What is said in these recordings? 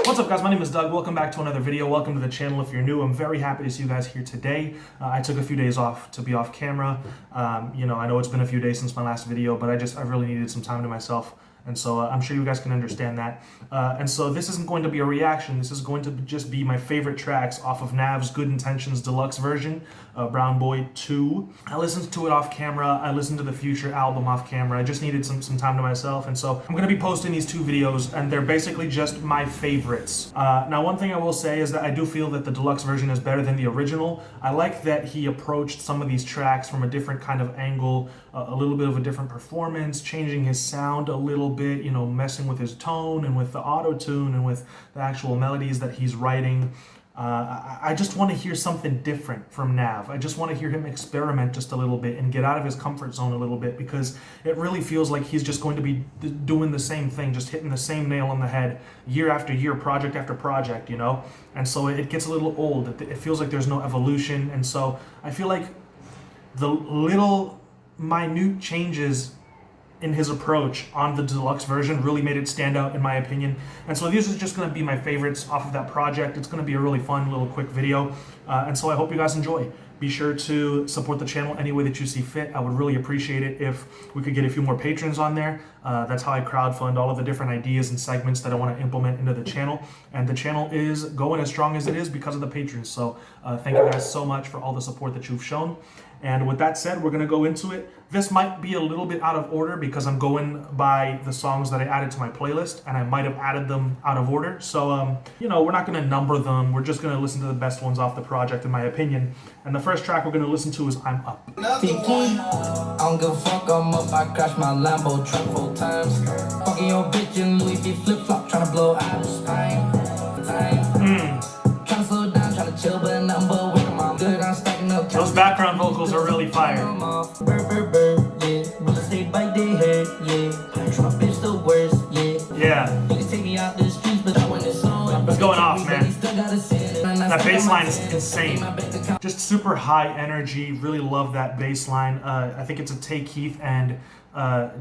What's up, guys? My name is Doug. Welcome back to another video. Welcome to the channel. If you're new, I'm very happy to see you guys here today. I took a few days off to be off camera. I know it's been a few days since my last video, but I really needed some time to myself. And so I'm sure you guys can understand that. And so this isn't going to be a reaction. This is going to just be my favorite tracks off of NAV's Good Intentions Deluxe version, Brown Boy 2. I listened to it off camera. I listened to the Future album off camera. I just needed some time to myself. And so I'm going to be posting these two videos, and they're basically just my favorites. Now, one thing I will say is that I do feel that the deluxe version is better than the original. I like that he approached some of these tracks from a different kind of angle, a little bit of a different performance, changing his sound a little bit, messing with his tone and with the auto-tune and with the actual melodies that he's writing. I just want to hear something different from NAV. I just want to hear him experiment just a little bit and get out of his comfort zone a little bit, because it really feels like he's just going to be doing the same thing, just hitting the same nail on the head year after year, project after project, And so it gets a little old. It feels like there's no evolution. And so I feel like the little minute changes in his approach on the deluxe version really made it stand out, in my opinion. And so these are just going to be my favorites off of that project. It's going to be a really fun little quick video, and so I hope you guys enjoy. Be sure to support the channel any way that you see fit. I would really appreciate it if we could get a few more patrons on there. That's how I crowdfund all of the different ideas and segments that I want to implement into the channel. And the channel is going as strong as it is because of the patrons. So thank you guys so much for all the support that you've shown. And with that said, we're going to go into it. This might be a little bit out of order because I'm going by the songs that I added to my playlist, and I might have added them out of order. So, we're not going to number them. We're just going to listen to the best ones off the project, in my opinion. And the first track we're going to listen to is I'm Up. I don't give a fuck, I'm up. I crashed my Lambo truck 4 times. Fucking your bitch in Louis V flip-flop, tryna blow out of Spain. Tryna slow down, tryna chill, but I'm working my good. I'm stacking up. Those background vocals are really fire. Yeah. You can take me out the streets, but I want it so. It's going off, man. That bass line is insane. Just super high energy. Really love that bass line. I think it's a Tay Keith and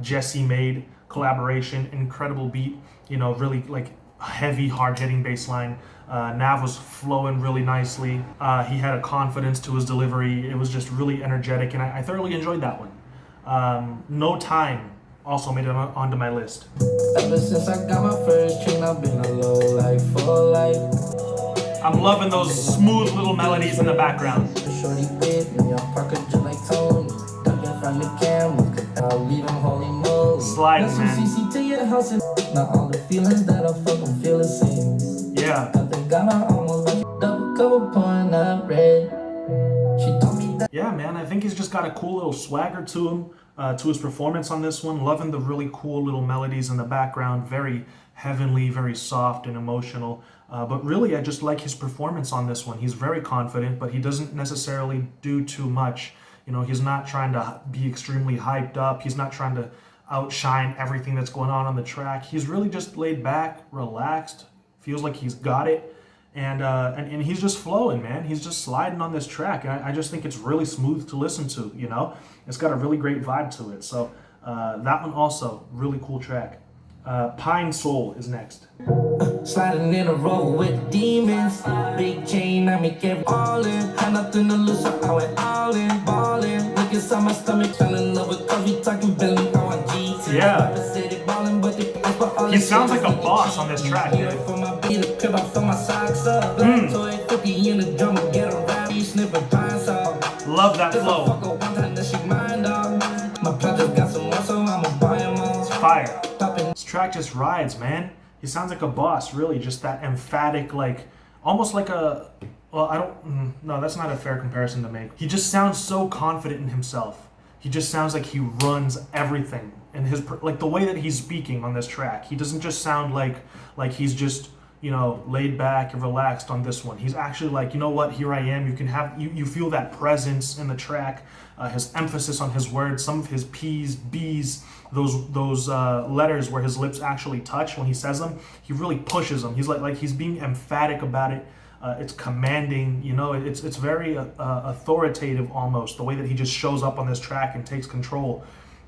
Jesse made collaboration. Incredible beat. Really like heavy, hard-hitting bass line. Nav was flowing really nicely. He had a confidence to his delivery. It was just really energetic, and I thoroughly enjoyed that one. No Time also made it onto my list. Ever since I got my first train, I've been a low life for life. I'm loving those smooth little melodies in the background. Shorty with me, I'm parking just like Tony. Ducking from the camera, I'll leave them holy moly. Sliding, man. CC to your house and not all the feelings that I fucking feel the same. Yeah. I think I almost like double cover pouring up red. She told me that. Yeah, man, I think he's just got a cool little swagger to him, to his performance on this one. Loving the really cool little melodies in the background. Very heavenly, very soft and emotional. But really, I just like his performance on this one. He's very confident, but he doesn't necessarily do too much. He's not trying to be extremely hyped up. He's not trying to outshine everything that's going on the track. He's really just laid back, relaxed, feels like he's got it. And he's just flowing, man. He's just sliding on this track. And I just think it's really smooth to listen to, It's got a really great vibe to it. So that one also, really cool track. Pine Soul is next. Sliding in a row with demons. Big chain, I make it all in. Had nothing to lose, so I went all in. Ballin', look inside my stomach. Fell in love with cause we talking Billy, how I GT. Yeah. He sounds like a boss on this track, dude. Love that flow. It's fire. This track just rides, man. He sounds like a boss, really. Just that emphatic, like, almost like a, well, no, that's not a fair comparison to make. He just sounds so confident in himself. He just sounds like he runs everything. And like the way that he's speaking on this track, he doesn't just sound like he's just, laid back and relaxed on this one. He's actually like, you know what, here I am. You can have, you feel that presence in the track, his emphasis on his words, some of his P's, B's, those letters where his lips actually touch when he says them. He really pushes them. He's like he's being emphatic about it. It's commanding, it's very authoritative almost, the way that he just shows up on this track and takes control.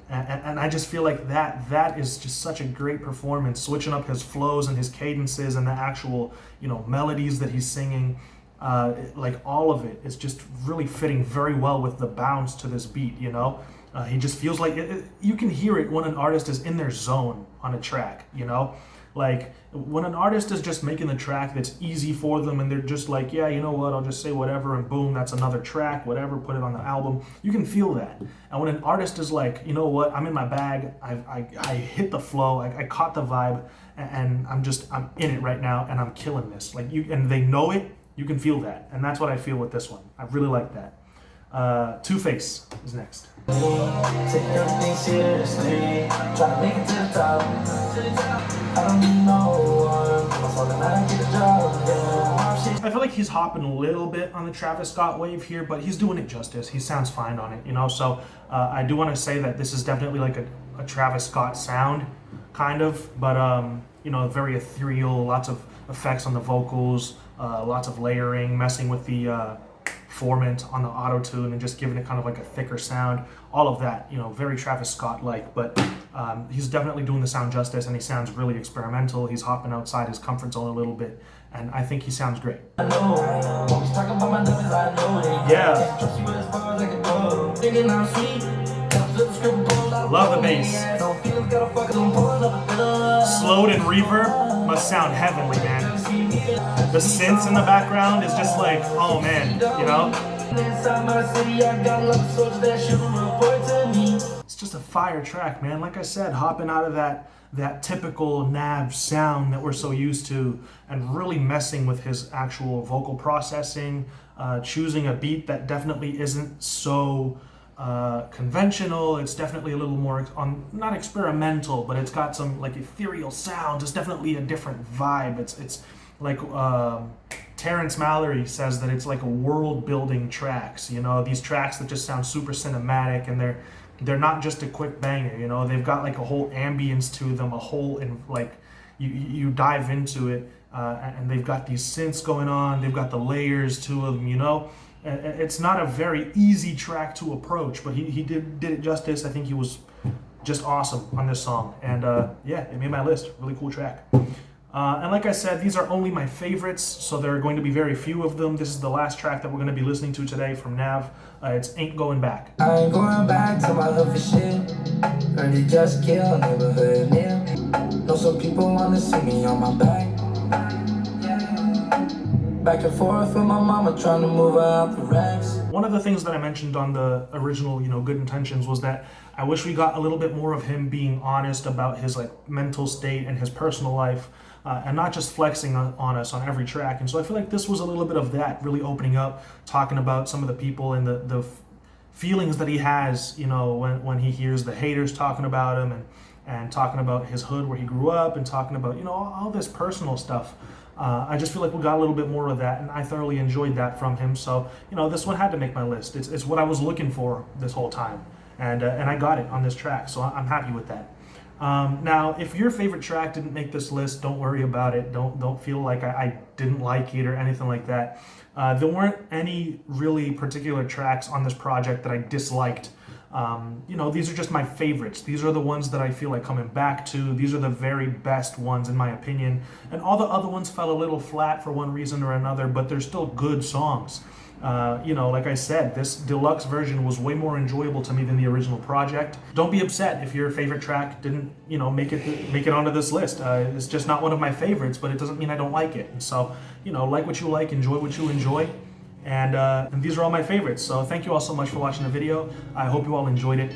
And I just feel like that is just such a great performance, switching up his flows and his cadences and the actual, you know, melodies that he's singing. Like all of it is just really fitting very well with the bounce to this beat, you know? He just feels like you can hear it when an artist is in their zone on a track, you know? Like when an artist is just making the track that's easy for them and they're just like, yeah, you know what, I'll just say whatever and boom, that's another track, whatever, put it on the album. You can feel that. And when an artist is like, you know what, I'm in my bag, I hit the flow, I caught the vibe, and I'm in it right now and I'm killing this. Like and they know it, you can feel that. And that's what I feel with this one. I really like that. Two-Face is next. Take everything seriously, try to make it to the top. I don't need no one, I'm falling out and get a job, yeah. I feel like he's hopping a little bit on the Travis Scott wave here, but he's doing it justice. He sounds fine on it, you know? So I do want to say that this is definitely like a Travis Scott sound, kind of, but, you know, very ethereal, lots of effects on the vocals, lots of layering, messing with the formant on the auto-tune and just giving it kind of like a thicker sound. All of that, you know, very Travis Scott-like, but he's definitely doing the sound justice and he sounds really experimental. He's hopping outside his comfort zone a little bit and I think he sounds great. Yeah. Love the bass. Slowed and reverb must sound heavenly, man. The synths in the background is just like, oh man, you know? It's just a fire track, man. Like I said, hopping out of that typical NAV sound that we're so used to and really messing with his actual vocal processing, choosing a beat that definitely isn't so conventional. It's definitely a little more not experimental, but it's got some like ethereal sounds. It's definitely a different vibe. It's like Terrence Mallory says that it's like a world-building tracks, you know, these tracks that just sound super cinematic and they're not just a quick banger, you know, they've got like a whole ambience to them, a whole, and like you dive into it and they've got these synths going on, they've got the layers to them, you know. It's not a very easy track to approach, but he did it justice. I think he was just awesome on this song, and yeah, it made my list. Really cool track. And like I said, these are only my favorites, so there are going to be very few of them. This is the last track that we're going to be listening to today from NAV. It's Ain't Going Back. I ain't going back to my love for shit. Heard it just kill, neighborhood near. Know some people wanna see me on my back. Back and forth with my mama trying to move her out the racks. One of the things that I mentioned on the original, you know, Good Intentions was that I wish we got a little bit more of him being honest about his like mental state and his personal life. And not just flexing on us on every track. And so I feel like this was a little bit of that, really opening up, talking about some of the people and the feelings that he has, you know, when he hears the haters talking about him and talking about his hood where he grew up and talking about, you know, all this personal stuff. I just feel like we got a little bit more of that, and I thoroughly enjoyed that from him. So, you know, this one had to make my list. It's what I was looking for this whole time, and I got it on this track, so I'm happy with that. Now, if your favorite track didn't make this list, don't worry about it. Don't feel like I didn't like it or anything like that. There weren't any really particular tracks on this project that I disliked. You know, these are just my favorites. These are the ones that I feel like coming back to. These are the very best ones in my opinion. And all the other ones fell a little flat for one reason or another, but they're still good songs. You know, like I said, this deluxe version was way more enjoyable to me than the original project. Don't be upset if your favorite track didn't, you know, make it onto this list. It's just not one of my favorites, but it doesn't mean I don't like it. And so, you know, like what you like, enjoy what you enjoy. And these are all my favorites. So thank you all so much for watching the video. I hope you all enjoyed it.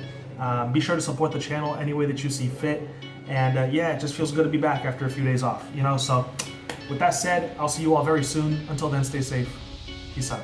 Be sure to support the channel any way that you see fit. And yeah, it just feels good to be back after a few days off, you know. So with that said, I'll see you all very soon. Until then, stay safe. Peace out.